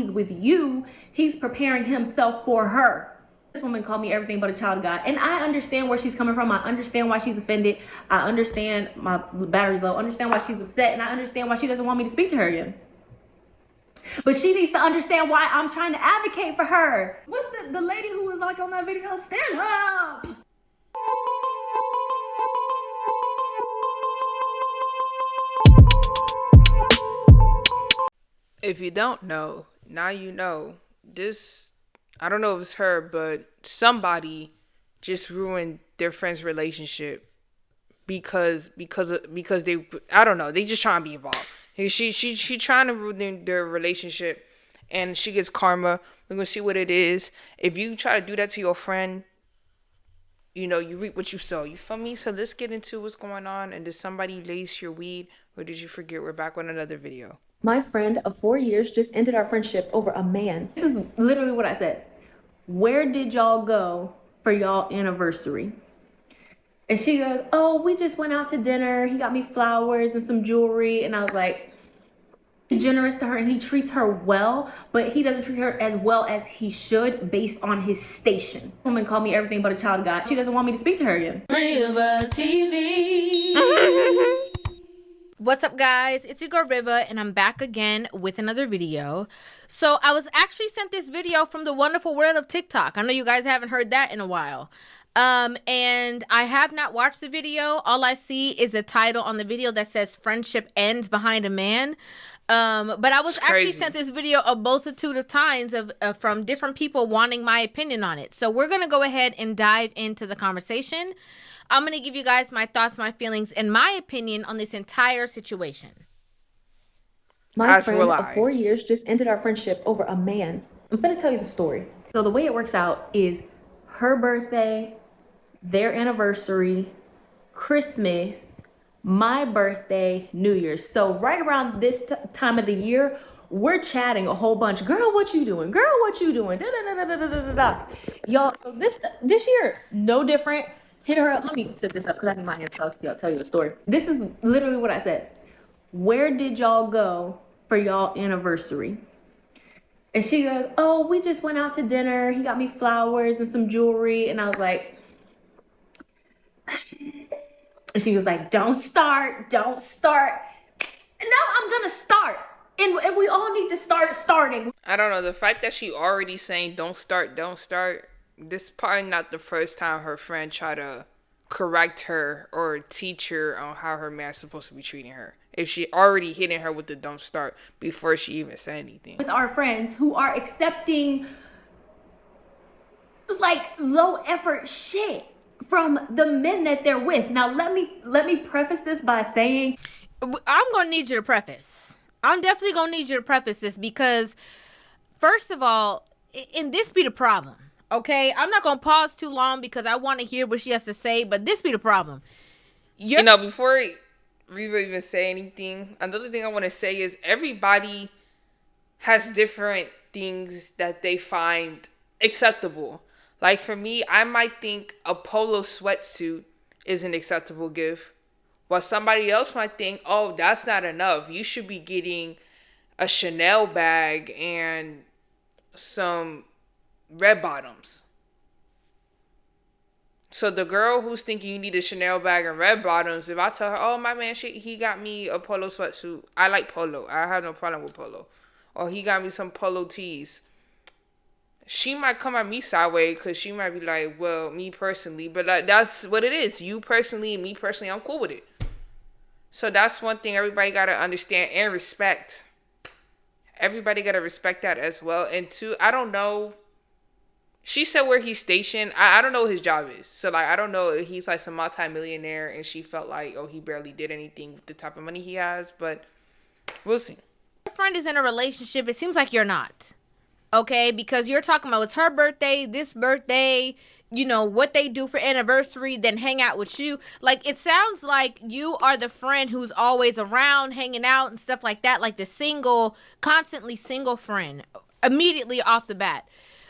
he's with you, he's preparing himself for her. This woman called me everything but a child of God. And I understand where she's coming from. I understand why she's offended. I understand my battery's low. I understand why she's upset. And I understand why she doesn't want me to speak to her again. But she needs to understand why I'm trying to advocate for her. What's the lady who was like on that video? Stand up! If you don't know, now you know. This, I don't know if it's her, but somebody just ruined their friend's relationship because they, I don't know, they just trying to be involved. She trying to ruin their relationship, and she gets karma. We're gonna see what it is. If you try to do that to your friend, you know, you reap what you sow. You feel me? So let's get into what's going on. And did somebody lace your weed, or did you forget? We're back with another video. My friend of 4 years just ended our friendship over a man. This is literally what I said. Where did y'all go for y'all anniversary? And she goes, oh, we just went out to dinner. He got me flowers and some jewelry. And I was like, he's generous to her and he treats her well, but he doesn't treat her as well as he should based on his station. Woman called me everything but a child of God. She doesn't want me to speak to her again. River TV. What's up, guys? It's your girl Riva, and I'm back again with another video. So I was actually sent this video from the wonderful world of TikTok. I know you guys haven't heard that in a while. And I have not watched the video. All I see is a title on the video that says "Friendship Ends Behind a Man." But I was actually sent this video a multitude of times from different people wanting my opinion on it. So we're going to go ahead and dive into the conversation. I'm going to give you guys my thoughts, my feelings, and my opinion on this entire situation. My friend of 4 years just ended our friendship over a man. I'm going to tell you the story. So the way it works out is her birthday, their anniversary, Christmas, my birthday, New Year's. So right around this time of the year, we're chatting a whole bunch. Girl, what you doing? Girl, what you doing? Da, da, da, da, da, da, da, da. Y'all, so this year, no different. Hit her up. Let me set this up because I need my hands so I'll tell you a story. This is literally what I said. Where did y'all go for y'all anniversary? And she goes, oh, we just went out to dinner. He got me flowers and some jewelry. And I was like, and she was like, don't start. And now I'm going to start. And we all need to start starting. I don't know. The fact that she already saying don't start. This is probably not the first time her friend tried to correct her or teach her on how her man's supposed to be treating her. If she already hitting her with the don't start before she even said anything. With our friends who are accepting like low effort shit from the men that they're with. Now let me preface this by saying I'm going to need you to preface. I'm definitely going to need you to preface this because first of all, and this be the problem. Okay, I'm not going to pause too long because I want to hear what she has to say, but this be the problem. Before Riva even say anything, another thing I want to say is everybody has different things that they find acceptable. Like for me, I might think a polo sweatsuit is an acceptable gift, while somebody else might think, oh, that's not enough. You should be getting a Chanel bag and some red bottoms. So the girl who's thinking you need a Chanel bag and red bottoms, if I tell her, oh, my man, he got me a polo sweatsuit. I like polo. I have no problem with polo. Or he got me some polo tees. She might come at me sideways because she might be like, well, me personally. But that's what it is. You personally and me personally, I'm cool with it. So that's one thing everybody got to understand and respect. Everybody got to respect that as well. And two, I don't know. She said where he's stationed. I don't know what his job is. So, like, I don't know if he's, like, some multi-millionaire and she felt like, oh, he barely did anything with the type of money he has. But we'll see. Your friend is in a relationship. It seems like you're not. Okay? Because you're talking about it's her birthday, this birthday, you know, what they do for anniversary, then hang out with you. Like, it sounds like you are the friend who's always around, hanging out and stuff like that. Like the constantly single friend. Immediately off the bat.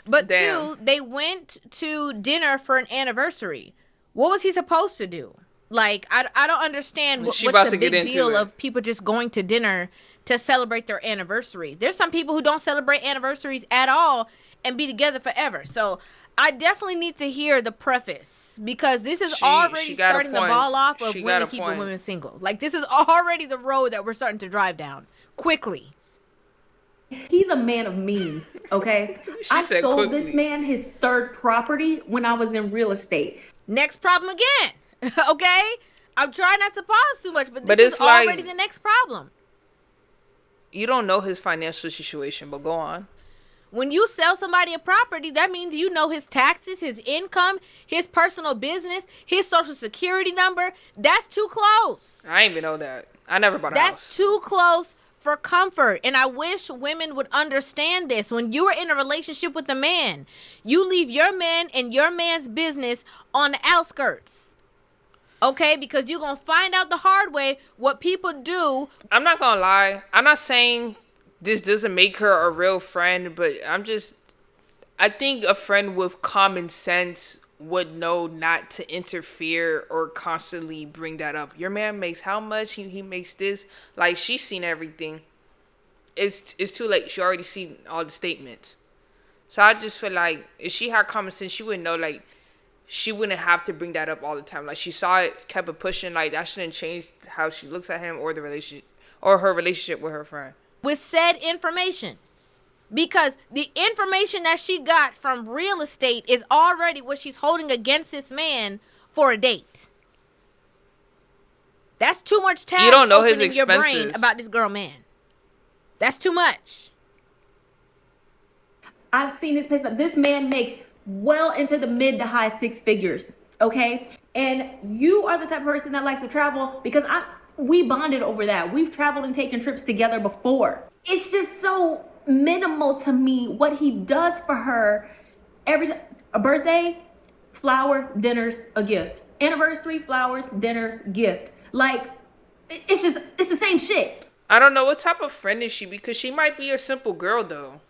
But Damn. Two, they went to dinner for an anniversary. What was he supposed to do? Like, I don't understand what's the big deal of people just going to dinner to celebrate their anniversary. There's some people who don't celebrate anniversaries at all and be together forever. So I definitely need to hear the preface, because this is already starting the ball off of women keeping women single. Like, this is already the road that we're starting to drive down quickly. He's a man of means, okay? I sold this man his third property when I was in real estate. Next problem again, okay? I'm trying not to pause too much, but this is already the next problem. You don't know his financial situation, but go on. When you sell somebody a property, that means you know his taxes, his income, his personal business, his social security number. That's too close. I didn't even know that. I never bought a house. That's too close for comfort. And I wish women would understand this. When you are in a relationship with a man, you leave your man and your man's business on the outskirts. Okay? Because you're going to find out the hard way what people do. I'm not going to lie. I'm not saying this doesn't make her a real friend, but I think a friend with common sense would know not to interfere or constantly bring that up. Your man makes how much? He makes this. Like, she's seen everything. It's too late. She already seen all the statements. So I just feel like if she had common sense, she would know, like, she wouldn't have to bring that up all the time. Like, she saw it, kept it pushing. Like, that shouldn't change how she looks at him or the relationship or her relationship with her friend. With said information. Because the information that she got from real estate is already what she's holding against this man for a date. That's too much time. You don't know his expenses. Your brain about this girl, man. That's too much. I've seen this place. This man makes well into the mid to high six figures. Okay, and you are the type of person that likes to travel, because we bonded over that. We've traveled and taken trips together before. It's just so minimal to me what he does for her every time. A birthday, flower, dinners, a gift. Anniversary, flowers, dinners, gift. Like, it's the same shit. I don't know what type of friend is she, because she might be a simple girl though.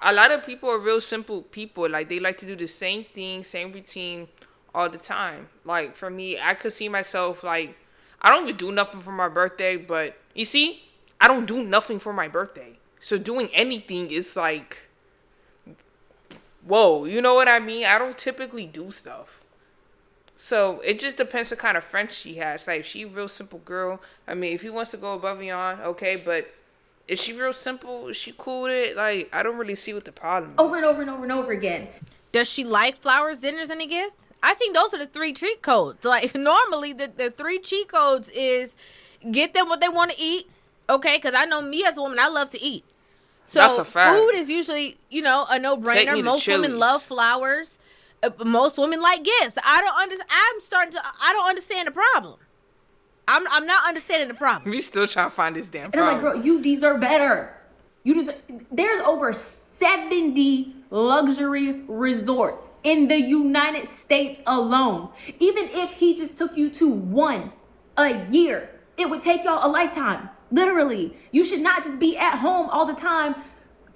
A lot of people are real simple people. Like, they like to do the same thing, same routine all the time. Like, for me, I could see myself, like, I don't even do nothing for my birthday, but you see, I don't do nothing for my birthday. So doing anything is like, whoa, you know what I mean? I don't typically do stuff. So it just depends what kind of friend she has. Like, if she a real simple girl, I mean, if he wants to go above and beyond, okay, but if she real simple, she cool with it, like, I don't really see what the problem is. Over and over and over and over again. Does she like flowers, dinners, and a gift? I think those are the 3 cheat codes. Like, normally the 3 cheat codes is get them what they want to eat, okay? Because I know me as a woman, I love to eat. So that's a fact. Food is usually, a no-brainer. Most women love flowers. Most women like gifts. I don't understand the problem. I'm not understanding the problem. We still trying to find this damn problem. And I'm like, girl, you deserve better. There's over 70 luxury resorts in the United States alone. Even if he just took you to one a year, it would take y'all a lifetime. Literally. You should not just be at home all the time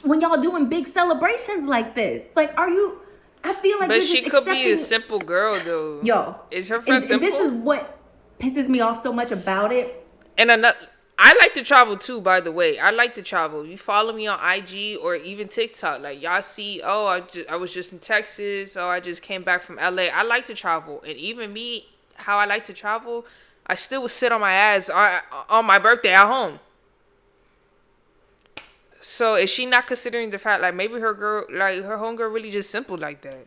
when y'all doing big celebrations like this. Like, I feel like, but she could be a simple girl though. Yo, is her friend simple? And this is what pisses me off so much about it. And I like to travel too, by the way. I like to travel. You follow me on IG or even TikTok. Like, y'all see, I was just in Texas. I just came back from LA. I like to travel. And even me, how I like to travel, I still would sit on my ass on my birthday at home. So is she not considering the fact, like, maybe her homegirl really just simple like that?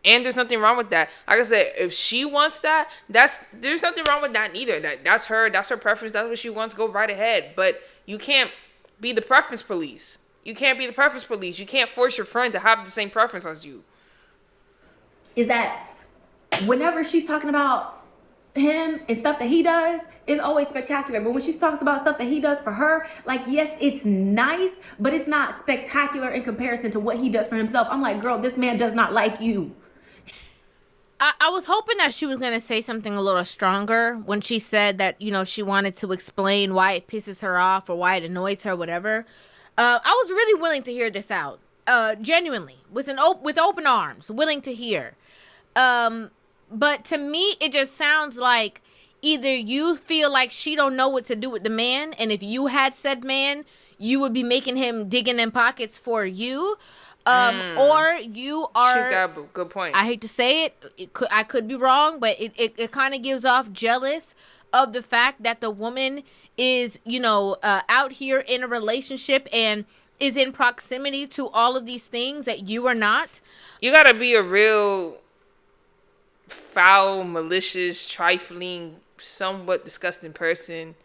And there's nothing wrong with that. Like I said, if she wants that, there's nothing wrong with that neither. That's her preference. That's what she wants. Go right ahead. But you can't be the preference police. You can't be the preference police. You can't force your friend to have the same preference as you. Is that whenever she's talking about him and stuff that he does, it's always spectacular. But when she talks about stuff that he does for her, like, yes, it's nice, but it's not spectacular in comparison to what he does for himself. I'm like, girl, this man does not like you. I was hoping that she was going to say something a little stronger when she said that, she wanted to explain why it pisses her off or why it annoys her, whatever. I was really willing to hear this out. Genuinely, with open arms, willing to hear. But to me, it just sounds like either you feel like she don't know what to do with the man, and if you had said man, you would be making him digging in pockets for you, or you are. She got a good point. I hate to say it, I could be wrong, but it kind of gives off jealous of the fact that the woman is, out here in a relationship and is in proximity to all of these things that you are not. You gotta be a real foul, malicious, trifling, somewhat disgusting person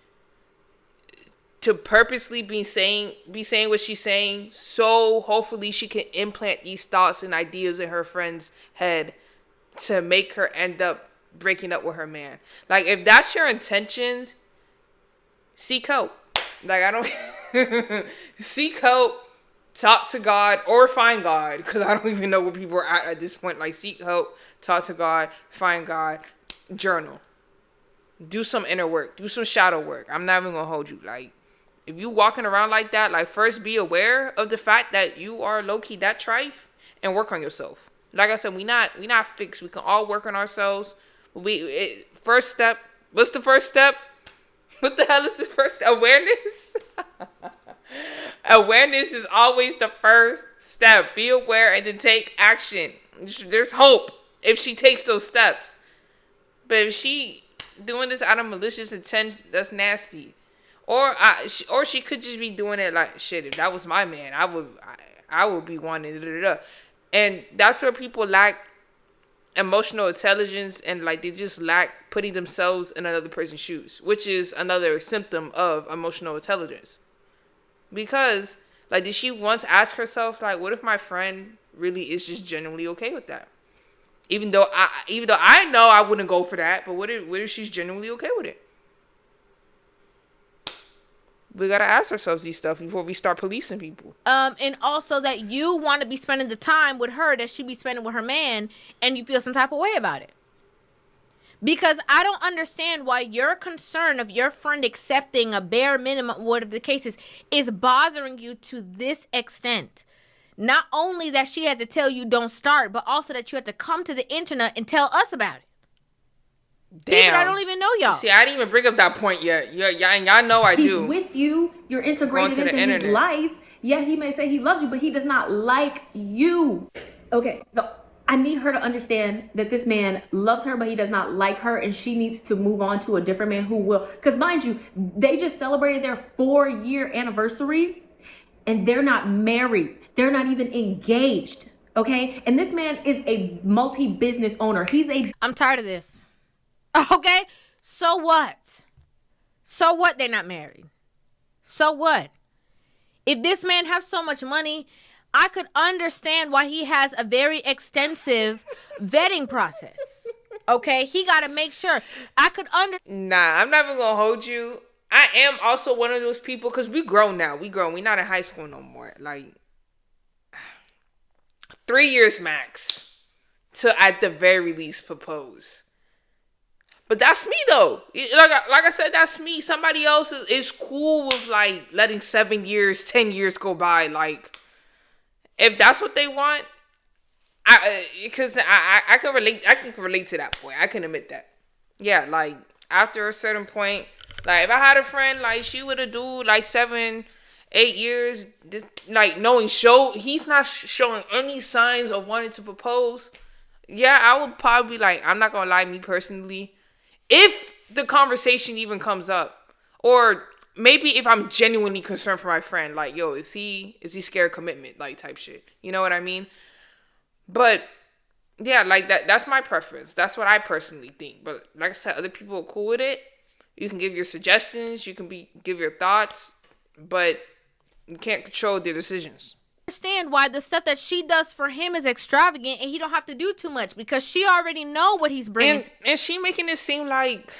to purposely be saying what she's saying, so hopefully she can implant these thoughts and ideas in her friend's head to make her end up breaking up with her man. Like, if that's your intentions, seek help. Like, I don't seek help, talk to God, or find God, because I don't even know where people are at this point. Like, seek help, talk to God, find God, journal, do some inner work, do some shadow work. I'm not even gonna hold you. Like, if you walking around like that, like, first be aware of the fact that you are low-key that trife and work on yourself. Like I said, we not fixed. We can all work on ourselves. First step. What's the first step? What the hell is the first? Awareness. Awareness is always the first step. Be aware and then take action. There's hope if she takes those steps. But if she doing this out of malicious intent, that's nasty. Or she could just be doing it like, shit, if that was my man, I would be wanting da. And that's where people lack emotional intelligence, and like they just lack putting themselves in another person's shoes, which is another symptom of emotional intelligence. Because, like, did she once ask herself, like, what if my friend really is just genuinely okay with that? Even though I know I wouldn't go for that, but what if she's genuinely okay with it? We gotta ask ourselves these stuff before we start policing people. And also that you want to be spending the time with her that she be spending with her man, and you feel some type of way about it. Because I don't understand why your concern of your friend accepting a bare minimum, whatever the case is bothering you to this extent. Not only that she had to tell you don't start, but also that you had to come to the internet and tell us about it. Damn. People I don't even know y'all. See, I didn't even bring up that point yet. Y'all know I do. He's with you. You're integrated into his life. Yeah, he may say he loves you, but he does not like you. Okay, so I need her to understand that this man loves her, but he does not like her, and she needs to move on to a different man who will. Because mind you, they just celebrated their 4-year anniversary, and they're not married. They're not even engaged. Okay, and this man is a multi-business owner. I'm tired of this. Okay, so what? So what they're not married? So what? If this man has so much money, I could understand why he has a very extensive vetting process. Okay, he got to make sure. Nah, I'm not even gonna hold you. I am also one of those people, because we grown now. We grown. We not in high school no more. Like, 3 years max to, at the very least, propose. But that's me, though. Like I said, that's me. Somebody else is cool with, like, letting 7 years, 10 years go by. Like, if that's what they want, I can relate. I can relate to that point. I can admit that. Yeah, like, after a certain point, like, if I had a friend, like, she would have do, like, 7, 8 years, like, knowing he's not showing any signs of wanting to propose. Yeah, I would probably, like, I'm not gonna lie, me personally, if the conversation even comes up, or maybe if I'm genuinely concerned for my friend, like, yo, is he scared of commitment, like, type shit. You know what I mean? But yeah, like, that's my preference. That's what I personally think. But like I said, other people are cool with it. You can give your suggestions, you can give your thoughts, but you can't control their decisions. Understand why the stuff that she does for him is extravagant, and he don't have to do too much because she already know what he's bringing. And she making it seem like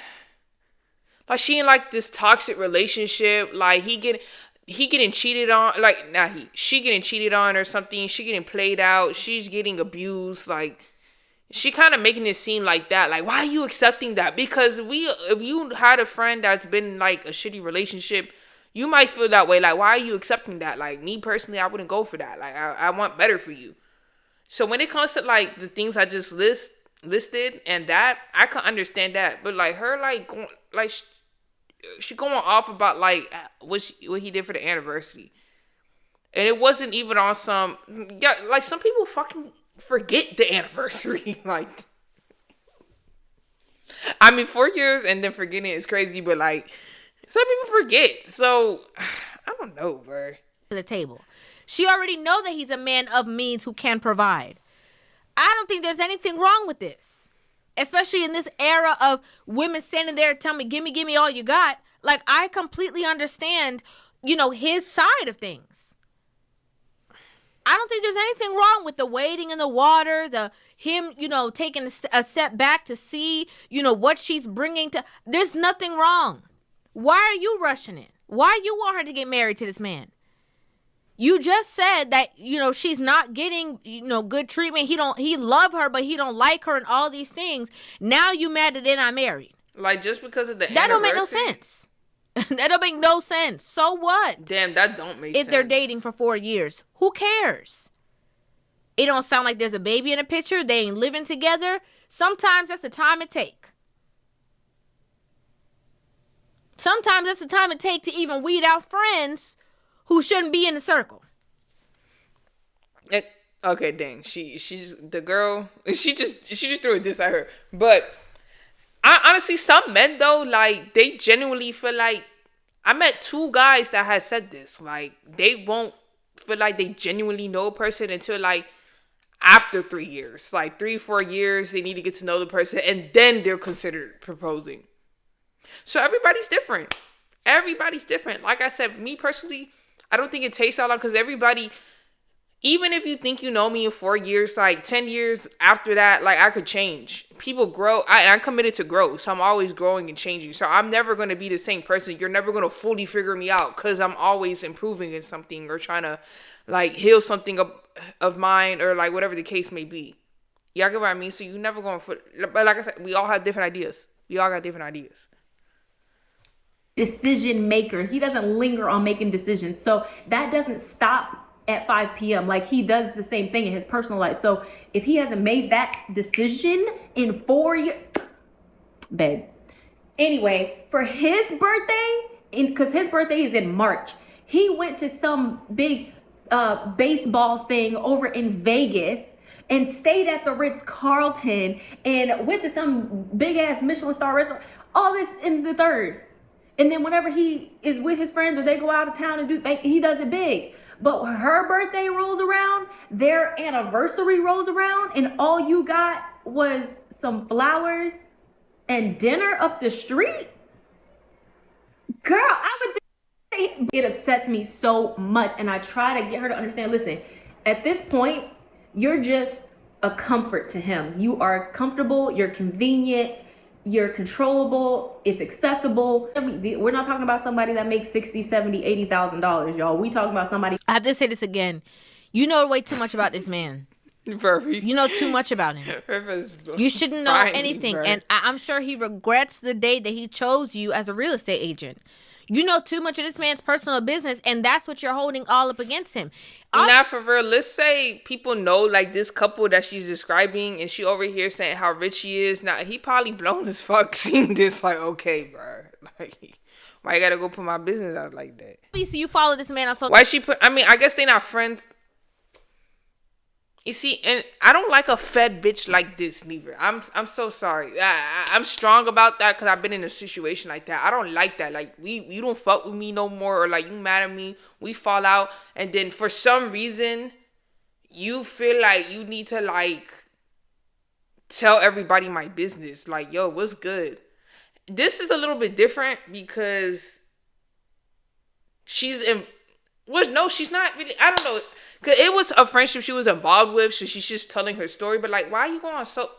she in, like, this toxic relationship, like he getting cheated on, like, she getting cheated on or something, she getting played out, she's getting abused, like, she kind of making it seem like that. Like, why are you accepting that? Because if you had a friend that's been in, like, a shitty relationship, you might feel that way. Like, why are you accepting that? Like, me personally, I wouldn't go for that. Like, I want better for you. So when it comes to, like, the things I just list, listed, and that I can understand that. But like her, like going, like she going off about like what he did for the anniversary, and it wasn't even on some like some people fucking forget the anniversary. Like, I mean, 4 years and then forgetting is crazy, but like some people forget. So I don't know, bro. To the table, she already know that he's a man of means who can provide. I don't think there's anything wrong with this, especially in this era of women standing there telling me, give me all you got. Like, I completely understand, his side of things. I don't think there's anything wrong with the wading in the water, him, taking a step back to see, what she's bringing to. There's nothing wrong. Why are you rushing it? Why you want her to get married to this man? You just said that, she's not getting, good treatment. He love her, but he don't like her and all these things. Now you mad that they're not married. Like, just because of the that don't make no sense. That don't make no sense. So what? Damn, that don't make sense. If they're dating for 4 years, who cares? It don't sound like there's a baby in the picture. They ain't living together. Sometimes that's the time it take. Sometimes that's the time it take to even weed out friends who shouldn't be in the circle. Okay, dang. She's the girl. She just threw a diss at her. But I honestly, some men though, like they genuinely feel like I met 2 guys that had said this. Like they won't feel like they genuinely know a person until like after 3 years, like 3-4 years. They need to get to know the person, and then they're considered proposing. So everybody's different. Everybody's different. Like I said, me personally, I don't think it takes that long because everybody, even if you think you know me in 4 years, like 10 years after that, like I could change. People grow. I'm committed to growth. So I'm always growing and changing. So I'm never going to be the same person. You're never going to fully figure me out because I'm always improving in something or trying to like heal something of mine or like whatever the case may be. Y'all get what I mean? So you never going to, but like I said, we all have different ideas. We all got different ideas. Decision maker. He doesn't linger on making decisions. So that doesn't stop at 5 p.m. Like he does the same thing in his personal life. So if he hasn't made that decision in 4 years, babe. Anyway, for his birthday, because his birthday is in March, he went to some big baseball thing over in Vegas and stayed at the Ritz-Carlton and went to some big ass Michelin star restaurant. All this in the third. And then whenever he is with his friends or they go out of town and he does it big. But when her birthday rolls around, their anniversary rolls around, and all you got was some flowers and dinner up the street. Girl, it upsets me so much. And I try to get her to understand, listen, at this point, you're just a comfort to him. You are comfortable, you're convenient, you're controllable, it's accessible. We're not talking about somebody that makes $60,000, $70,000, $80,000, y'all. We talking about somebody. I have to say this again. You know way too much about this man. Perfect. You know too much about him. You shouldn't know anything. And I'm sure he regrets the day that he chose you as a real estate agent. You know too much of this man's personal business, and that's what you're holding all up against him. Not for real. Let's say people know like this couple that she's describing, and she over here saying how rich she is. Now he probably blown as fuck seeing this. Like, okay, bro, like why you gotta go put my business out like that? So you follow this man on social. Why she put? I mean, I guess they not friends. You see, and I don't like a fed bitch like this neither. I'm so sorry. I'm strong about that because I've been in a situation like that. I don't like that. Like you don't fuck with me no more, or like you mad at me. We fall out, and then for some reason, you feel like you need to like tell everybody my business. Like, yo, what's good? This is a little bit different because she's in. Well, no, she's not really. I don't know. Cause it was a friendship she was involved with, so she's just telling her story. But like, why are you going so?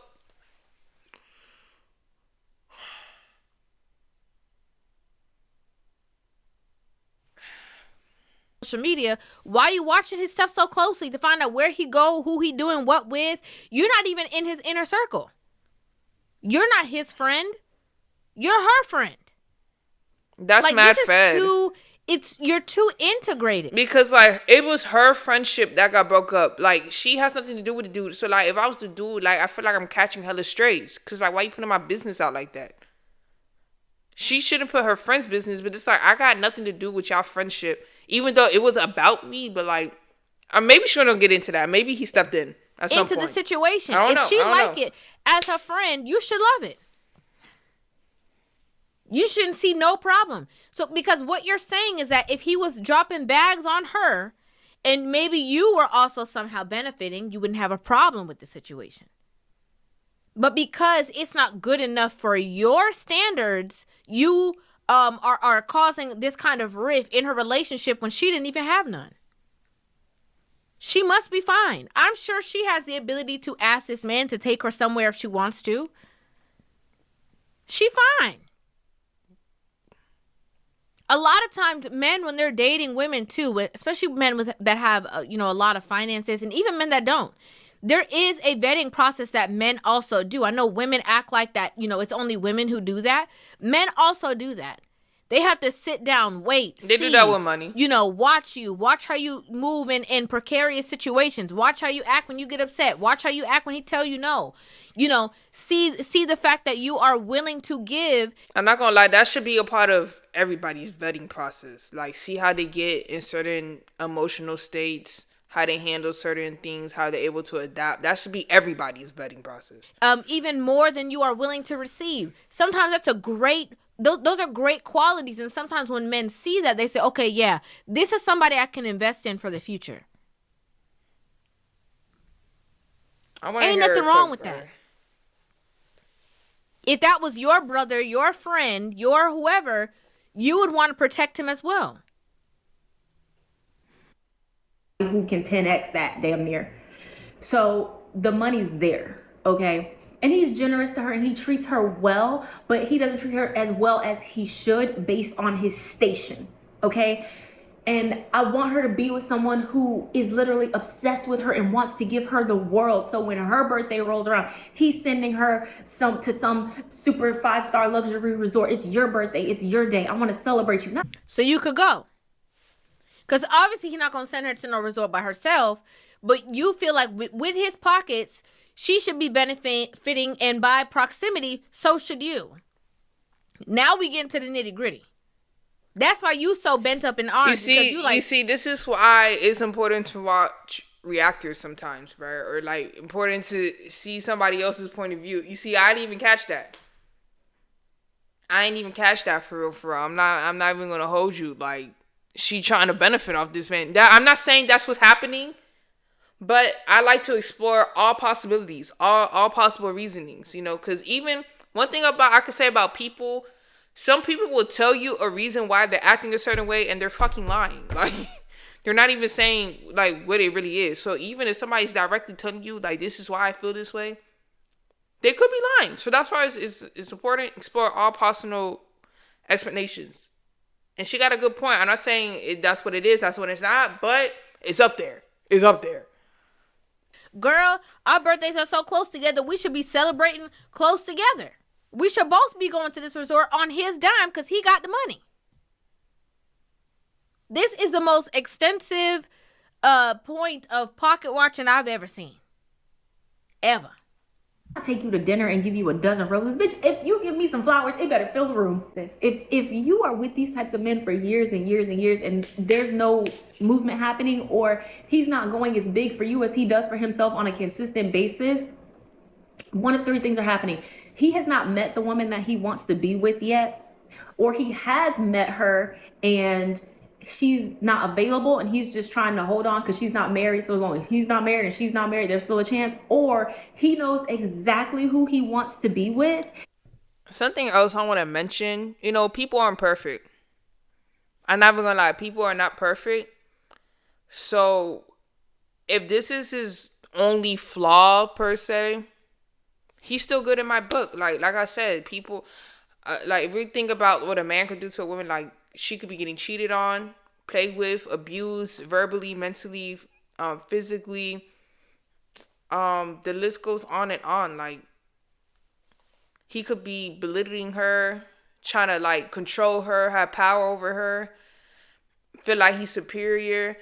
Social media, why are you watching his stuff so closely to find out where he go, who he doing what with? You're not even in his inner circle. You're not his friend. You're her friend. That's like, mad fed. Too you're too integrated. Because like it was her friendship that got broke up. Like she has nothing to do with the dude. So like if I was the dude, like I feel like I'm catching hella strays. Cause like why you putting my business out like that? She shouldn't put her friend's business, but it's like I got nothing to do with y'all friendship. Even though it was about me, but like maybe she don't get into that. Maybe he stepped in at some point. Into the situation. If she like it as her friend, you should love it. You shouldn't see no problem. So, because what you're saying is that if he was dropping bags on her and maybe you were also somehow benefiting, you wouldn't have a problem with the situation. But because it's not good enough for your standards, you are causing this kind of rift in her relationship when she didn't even have none. She must be fine. I'm sure she has the ability to ask this man to take her somewhere if she wants to. She fine. A lot of times men, when they're dating women too, especially men that have a lot of finances, and even men that don't, there is a vetting process that men also do. I know women act like that, it's only women who do that. Men also do that. They have to sit down, wait, They do that with money. Watch how you move in precarious situations. Watch how you act when you get upset. Watch how you act when he tell you no. See the fact that you are willing to give. I'm not gonna lie, that should be a part of everybody's vetting process. Like, see how they get in certain emotional states, how they handle certain things, how they're able to adapt. That should be everybody's vetting process. Even more than you are willing to receive. Sometimes that's a great. Those are great qualities, and sometimes when men see that, they say, "Okay, yeah, this is somebody I can invest in for the future." Ain't nothing wrong with that. If that was your brother, your friend, your whoever, you would want to protect him as well. Who can 10x that damn near. So the money's there, okay? And he's generous to her and he treats her well, but he doesn't treat her as well as he should based on his station, okay? And I want her to be with someone who is literally obsessed with her and wants to give her the world. So when her birthday rolls around, he's sending her to some super 5-star luxury resort. It's your birthday. It's your day. I want to celebrate you. So you could go. Because obviously he's not going to send her to no resort by herself. But you feel like with his pockets, she should be benefiting. And by proximity, so should you. Now we get into the nitty gritty. That's why you so bent up in arms. You see, this is why it's important to watch reactors sometimes, right? Or like important to see somebody else's point of view. You see, I didn't even catch that. I ain't even catch that for real. I'm not even gonna hold you. Like, she trying to benefit off this man. I'm not saying that's what's happening, but I like to explore all possibilities, all possible reasonings. Because even one thing I could say about people. Some people will tell you a reason why they're acting a certain way and they're fucking lying. Like, they're not even saying, like, what it really is. So even if somebody's directly telling you, like, this is why I feel this way, they could be lying. So that's why it's important to explore all possible explanations. And she got a good point. I'm not saying that's what it is, that's what it's not, but it's up there. It's up there. Girl, our birthdays are so close together, we should be celebrating close together. We should both be going to this resort on his dime because he got the money. This is the most extensive point of pocket watching I've ever seen. Ever. I'll take you to dinner and give you a dozen roses. Bitch, if you give me some flowers, it better fill the room. If you are with these types of men for years and years and years and there's no movement happening, or he's not going as big for you as he does for himself on a consistent basis, one of three things are happening. He has not met the woman that he wants to be with yet, or he has met her and she's not available and he's just trying to hold on because she's not married. So as long as he's not married and she's not married, there's still a chance. Or he knows exactly who he wants to be with. Something else I want to mention, people aren't perfect. I'm not even gonna lie, people are not perfect. So if this is his only flaw per se, he's still good in my book. Like I said, people, if we think about what a man could do to a woman, like, she could be getting cheated on, played with, abused, verbally, mentally, physically. The list goes on and on. Like, he could be belittling her, trying to, like, control her, have power over her. feel like he's superior,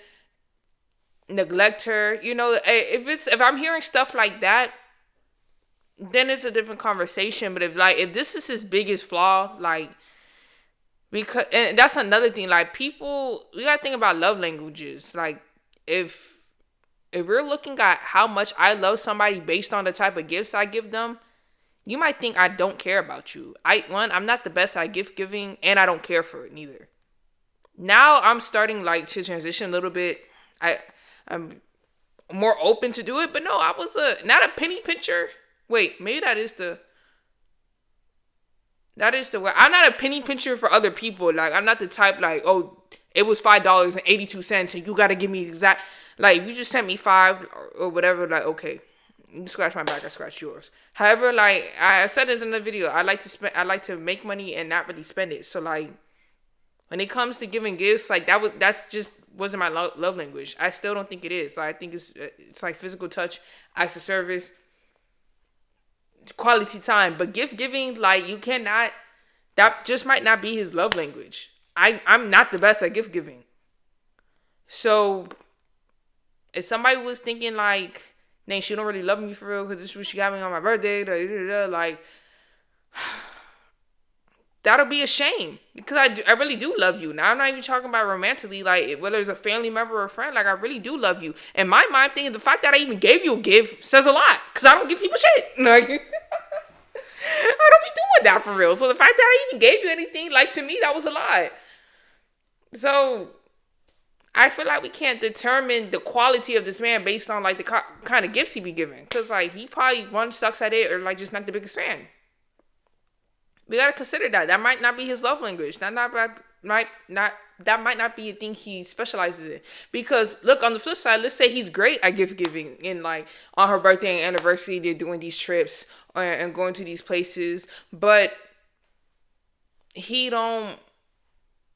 neglect her. You know, if I'm hearing stuff like that, then it's a different conversation. But if this is his biggest flaw, like, because, and that's another thing, like, people, we gotta think about love languages. Like, if we're looking at how much I love somebody based on the type of gifts I give them, you might think I don't care about you. I'm not the best at gift giving, and I don't care for it neither. Now I'm starting, like, to transition a little bit. I'm more open to do it, but no, I was not a penny pincher. Wait, maybe that is the way. I'm not a penny pincher for other people. Like, I'm not the type, like, oh, it was $5.82 and you gotta give me exact. Like, if you just sent me five or whatever, like, okay, you scratch my back, I scratch yours. However, like I said this in the video, I like to make money and not really spend it. So, like, when it comes to giving gifts, like, that's just wasn't my love language. I still don't think it is. Like, I think it's like physical touch, acts of service, quality time. But gift giving, like, you cannot. That just might not be his love language. I'm not the best at gift giving. So if somebody was thinking, like, dang, she don't really love me for real because this is what she got me on my birthday, like, that'll be a shame because I really do love you. Now, I'm not even talking about romantically, like, whether it's a family member or a friend, like, I really do love you. And my mind thinking the fact that I even gave you a gift says a lot because I don't give people shit. Like, I don't be doing that for real. So the fact that I even gave you anything, like, to me, that was a lot. So I feel like we can't determine the quality of this man based on, like, the kind of gifts he be giving. Because, like, he probably, one, sucks at it or, like, just not the biggest fan. We gotta consider that. That might not be his love language. That might not be a thing he specializes in. Because, look, on the flip side, let's say he's great at gift giving. And, like, on her birthday and anniversary, they're doing these trips and going to these places. But he's not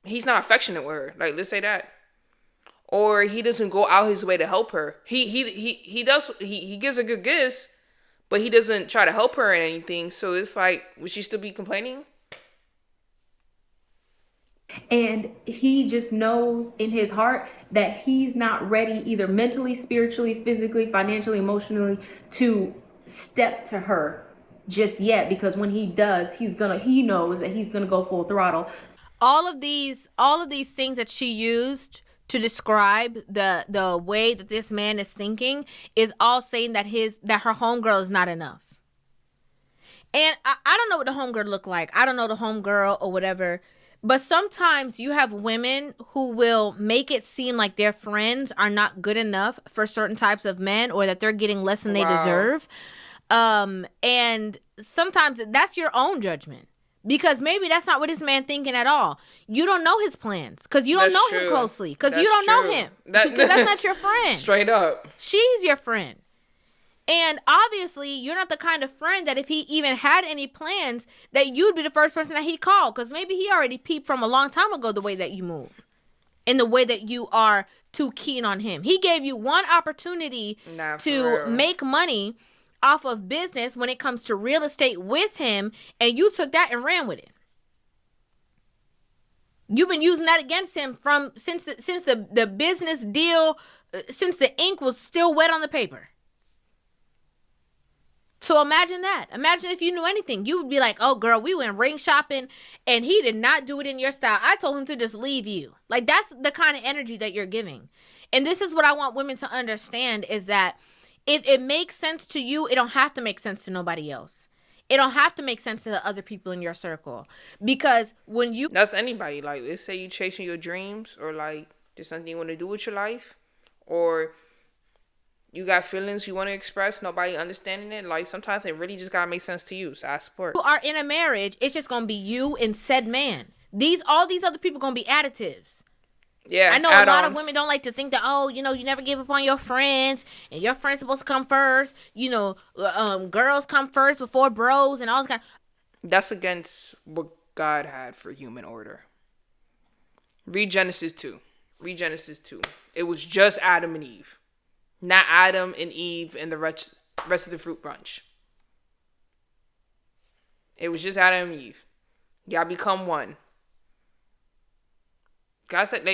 affectionate with her. Like, let's say that. Or he doesn't go out his way to help her. He gives her good gifts, but he doesn't try to help her in anything. So it's like, would she still be complaining? And he just knows in his heart that he's not ready, either mentally, spiritually, physically, financially, emotionally, to step to her just yet. Because when he does, he knows that he's gonna go full throttle. All of these things that she used to describe the way that this man is thinking is all saying that her homegirl is not enough. And I don't know what the homegirl look like. I don't know the homegirl or whatever. But sometimes you have women who will make it seem like their friends are not good enough for certain types of men, or that they're getting less than they deserve. And sometimes that's your own judgment. Because maybe that's not what this man thinking at all. You don't know his plans because you don't know him closely. Because you don't know him. Because that's not your friend. Straight up. She's your friend. And obviously, you're not the kind of friend that if he even had any plans, that you'd be the first person that he called. Because maybe he already peeped from a long time ago the way that you move. And the way that you are too keen on him. He gave you one opportunity to make money off of business when it comes to real estate with him, and you took that and ran with it. You've been using that against him since the business deal, since the ink was still wet on the paper. So imagine that. Imagine if you knew anything. You would be like, oh, girl, we went ring shopping and he did not do it in your style. I told him to just leave you. Like, that's the kind of energy that you're giving. And this is what I want women to understand, is that if it makes sense to you, it don't have to make sense to nobody else. It don't have to make sense to the other people in your circle. Because when you... That's anybody. Like, let's say you chasing your dreams, or, like, there's something you want to do with your life, or you got feelings you want to express, nobody understanding it. Like, sometimes it really just gotta make sense to you. So I support. You are in a marriage, it's just gonna be you and said man. All these other people gonna be additives. Yeah, I know a lot of women don't like to think that, oh, you never give up on your friends, and your friends supposed to come first. Girls come first before bros and all this kind. That's against what God had for human order. Read Genesis 2. It was just Adam and Eve, not Adam and Eve and the rest of the fruit bunch. It was just Adam and Eve. Y'all become one. God said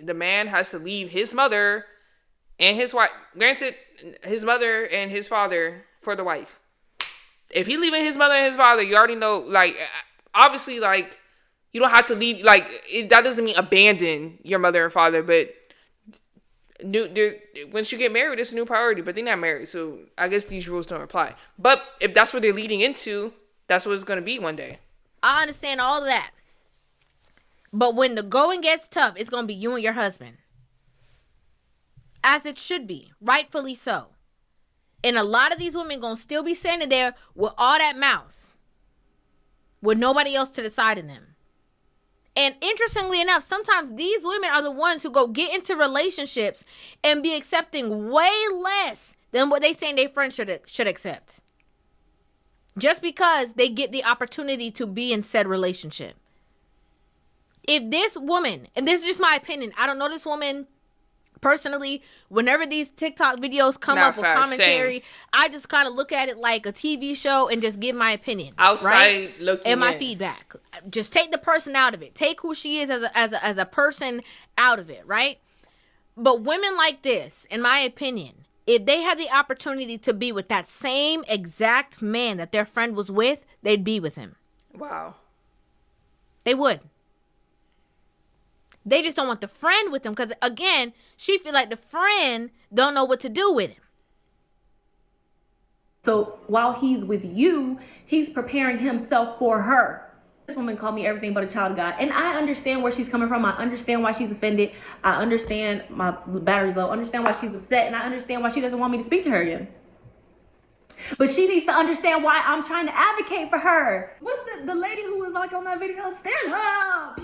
the man has to leave his mother and his wife. Granted, his mother and his father for the wife. If he leaving his mother and his father, you already know, like, obviously, like, you don't have to leave, like, that doesn't mean abandon your mother and father, but once you get married, it's a new priority, but they're not married, so I guess these rules don't apply. But if that's what they're leading into, that's what it's going to be one day. I understand all of that. But when the going gets tough, it's going to be you and your husband. As it should be, rightfully so. And a lot of these women going to still be standing there with all that mouth, with nobody else to the side of them. And interestingly enough, sometimes these women are the ones who go get into relationships and be accepting way less than what they saying their friends should accept. Just because they get the opportunity to be in said relationship. If this woman, and this is just my opinion, I don't know this woman personally, whenever these TikTok videos come up with commentary, I just kind of look at it like a TV show and just give my opinion. Outside looking and my feedback. Just take the person out of it. Take who she is as a person out of it, right? But women like this, in my opinion, if they had the opportunity to be with that same exact man that their friend was with, they'd be with him. Wow. They would. They just don't want the friend with him because, again, she feel like the friend don't know what to do with him. So while he's with you, he's preparing himself for her. This woman called me everything but a child of God. And I understand where she's coming from. I understand why she's offended. I understand my battery's low. I understand why she's upset. And I understand why she doesn't want me to speak to her again. But she needs to understand why I'm trying to advocate for her. What's the lady who was like on that video? Stand up!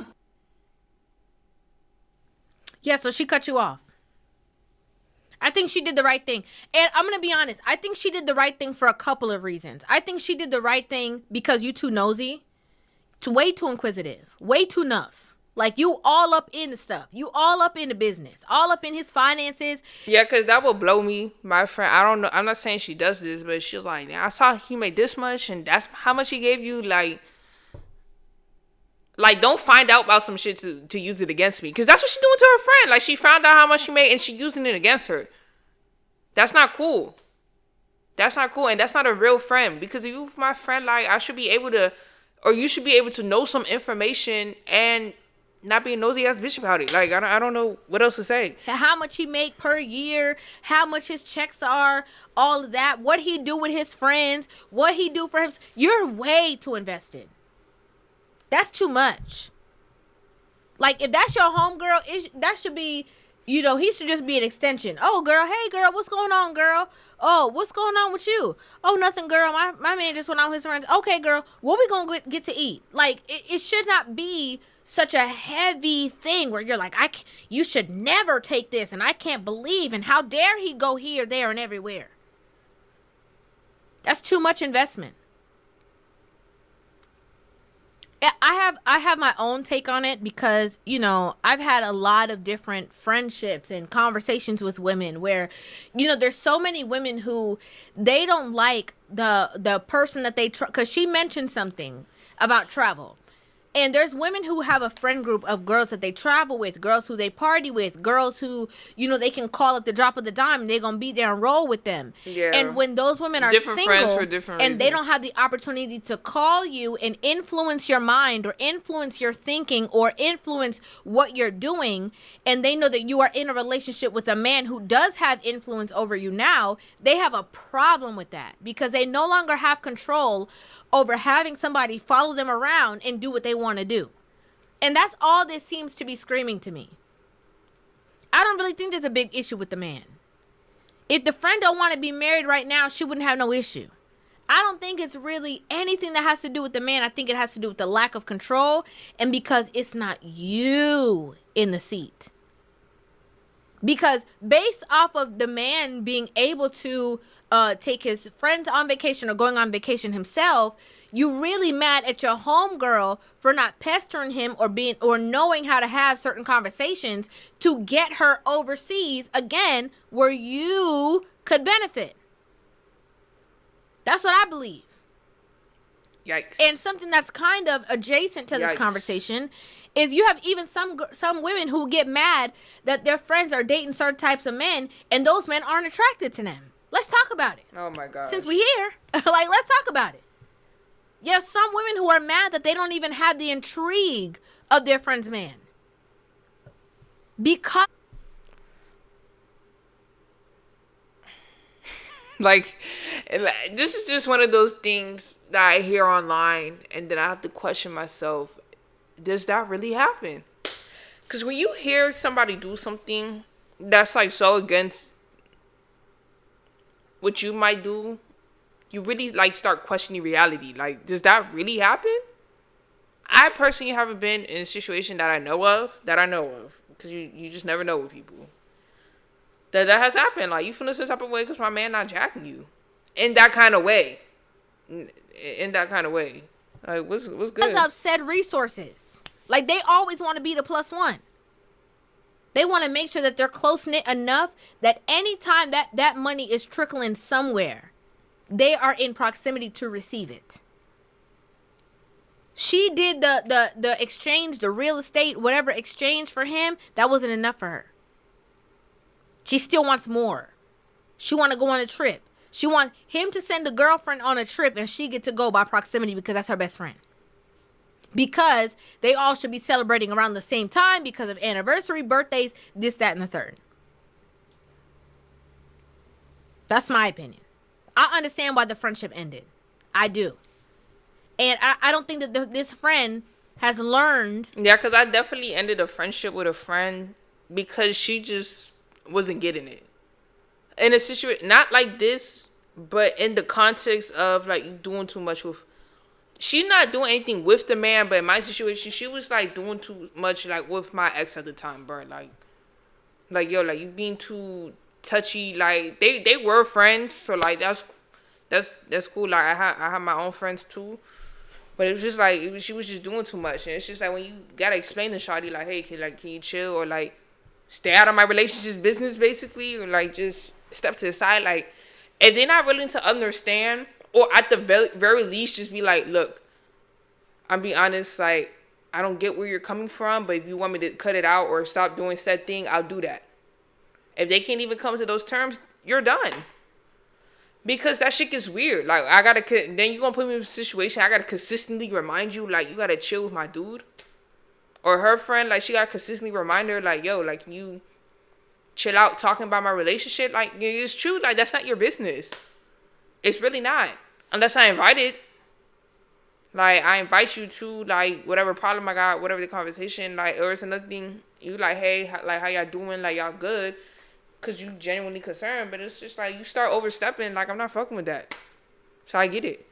Yeah, so she cut you off. I think she did the right thing. And I'm going to be honest. I think she did the right thing for a couple of reasons. I think she did the right thing because you too nosy. It's way too inquisitive. Way too enough. Like, you all up in the stuff. You all up in the business. All up in his finances. Yeah, because that will blow me. My friend, I don't know. I'm not saying she does this, but she's like, I saw he made this much and that's how much he gave you. Like, don't find out about some shit to use it against me. Because that's what she's doing to her friend. Like, she found out how much she made and she using it against her. That's not cool. That's not cool. And that's not a real friend. Because if you're my friend, like, I should be able to, or you should be able to know some information and not be a nosy ass bitch about it. Like, I don't know what else to say. How much he make per year, how much his checks are, all of that. What he do with his friends, what he do for him. You're way too invested. That's too much. Like, if that's your homegirl, that should be, he should just be an extension. Oh, girl, hey, girl, what's going on, girl? Oh, what's going on with you? Oh, nothing, girl. My man just went out with his friends. Okay, girl, what we gonna get to eat? Like, it should not be such a heavy thing where you're like, you should never take this, and I can't believe, and how dare he go here, there, and everywhere. That's too much investment. I have my own take on it because, I've had a lot of different friendships and conversations with women where, there's so many women who they don't like the person that they because she mentioned something about travel. And there's women who have a friend group of girls that they travel with, girls who they party with, girls who, they can call at the drop of the dime and they're going to be there and roll with them. Yeah. And when those women are different single friends for different and reasons. They don't have the opportunity to call you and influence your mind or influence your thinking or influence what you're doing, and they know that you are in a relationship with a man who does have influence over you now, they have a problem with that because they no longer have control over having somebody follow them around and do what they want to do. And that's all this seems to be screaming to me. I don't really think there's a big issue with the man. If the friend don't want to be married right now, she wouldn't have no issue. I don't think it's really anything that has to do with the man. I think it has to do with the lack of control and because it's not you in the seat. Because based off of the man being able to take his friends on vacation or going on vacation himself, you really mad at your homegirl for not pestering him or knowing how to have certain conversations to get her overseas again where you could benefit. That's what I believe. Yikes. And something that's kind of adjacent to this conversation is you have even some women who get mad that their friends are dating certain types of men and those men aren't attracted to them. Let's talk about it. Oh my God. Since we here, like, let's talk about it. You have some women who are mad that they don't even have the intrigue of their friend's man. Because like, this is just one of those things that I hear online, and then I have to question myself, does that really happen? Because when you hear somebody do something that's like so against what you might do, you really like start questioning reality. Like, does that really happen? I personally haven't been in a situation that I know of, because you just never know with people. That has happened. Like, you feel this type of way because my man not jacking you. In that kind of way. In that kind of way. Like, what's good? Because of said resources. Like, they always want to be the plus one. They want to make sure that they're close-knit enough that anytime that money is trickling somewhere, they are in proximity to receive it. She did the exchange, the real estate, whatever exchange for him. That wasn't enough for her. She still wants more. She want to go on a trip. She want him to send a girlfriend on a trip and she get to go by proximity because that's her best friend. Because they all should be celebrating around the same time because of anniversary, birthdays, this, that, and the third. That's my opinion. I understand why the friendship ended. I do. And I don't think that this friend has learned. Yeah, because I definitely ended a friendship with a friend because she just wasn't getting it. In a situation, not like this, but in the context of like you doing too much with. She's not doing anything with the man, but in my situation, she was like doing too much like with my ex at the time, bro. Like yo, like you being too touchy. Like they were friends, so like that's cool. Like I have my own friends too. But it was just like she was just doing too much, and it's just like when you gotta explain to shawty like, hey, can you chill, or like stay out of my relationship's business, basically, or like just step to the side. Like if they're not willing to understand, or at the very least, just be like, look, I'm being honest, like I don't get where you're coming from, but if you want me to cut it out or stop doing said thing, I'll do that. If they can't even come to those terms, you're done. Because that shit gets weird. Like, then you gonna put me in a situation, I gotta consistently remind you, like, you gotta chill with my dude. Or her friend, like, she gotta consistently remind her, like, yo, like, can you chill out talking about my relationship? Like, it's true, like, that's not your business. It's really not. Unless I invite it. Like, I invite you to, like, whatever problem I got, whatever the conversation, like, or it's another thing, you like, hey, like, how y'all doing? Like, y'all good? Because you genuinely concerned, but it's just like you start overstepping. Like, I'm not fucking with that. So I get it.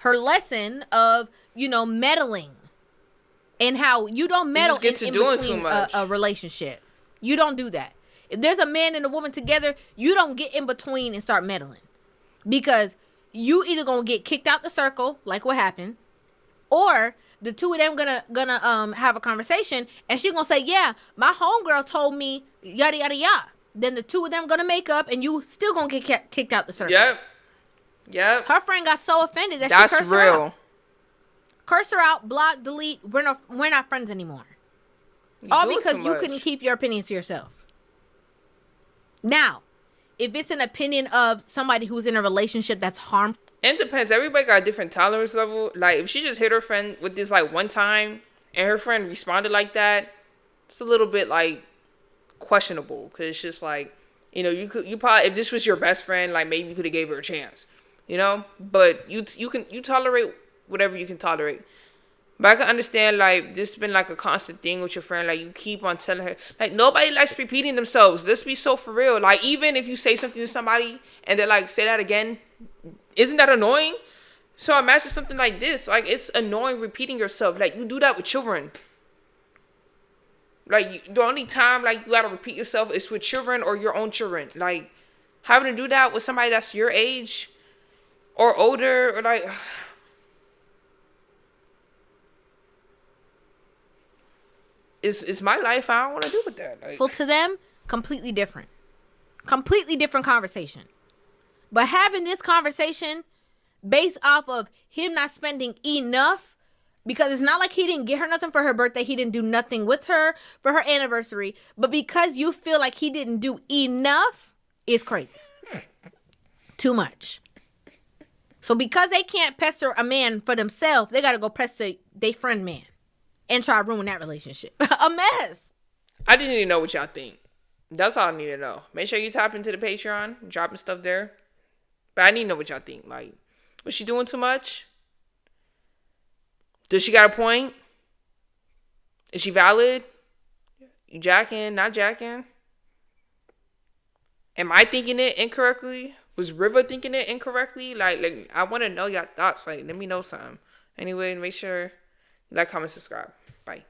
Her lesson of, meddling, and how you don't meddle in between a relationship. You don't do that. If there's a man and a woman together, you don't get in between and start meddling, because you either gonna get kicked out the circle, like what happened, or the two of them gonna have a conversation, and she gonna say, yeah, my homegirl told me yada yada yada. Then the two of them gonna make up, and you still gonna get kicked out the circle. Yep. Her friend got so offended that that's she cursed real. Her out. Curse her out, block, delete. We're not friends anymore. All because you couldn't keep your opinion to yourself. Now, if it's an opinion of somebody who's in a relationship that's harmful, it depends. Everybody got a different tolerance level. Like, if she just hit her friend with this like one time, and her friend responded like that, it's a little bit like questionable, because it's just like, you probably, if this was your best friend, like maybe you could have gave her a chance, but you tolerate whatever you can tolerate. But I can understand, like, this has been like a constant thing with your friend, like you keep on telling her, like, nobody likes repeating themselves. Let's be so for real. Like, even if you say something to somebody and they're like, say that again, isn't that annoying? So imagine something like this. Like, it's annoying repeating yourself. Like, you do that with children. Like, the only time, like, you gotta repeat yourself is with children or your own children. Like, having to do that with somebody that's your age or older, or like, it's my life. I don't want to do with that. Like, well, to them, completely different conversation. But having this conversation based off of him not spending enough, because it's not like he didn't get her nothing for her birthday, he didn't do nothing with her for her anniversary, but because you feel like he didn't do enough, it's crazy. Too much. So because they can't pester a man for themselves, they gotta go pester their friend man and try to ruin that relationship. A mess. I just need to know what y'all think. That's all I need to know. Make sure you tap into the Patreon, dropping stuff there. But I need to know what y'all think. Like, was she doing too much? Does she got a point? Is she valid? You jacking, not jacking? Am I thinking it incorrectly? Was River thinking it incorrectly? Like I want to know y'all thoughts. Like, let me know something. Anyway, make sure you like, comment, subscribe. Bye.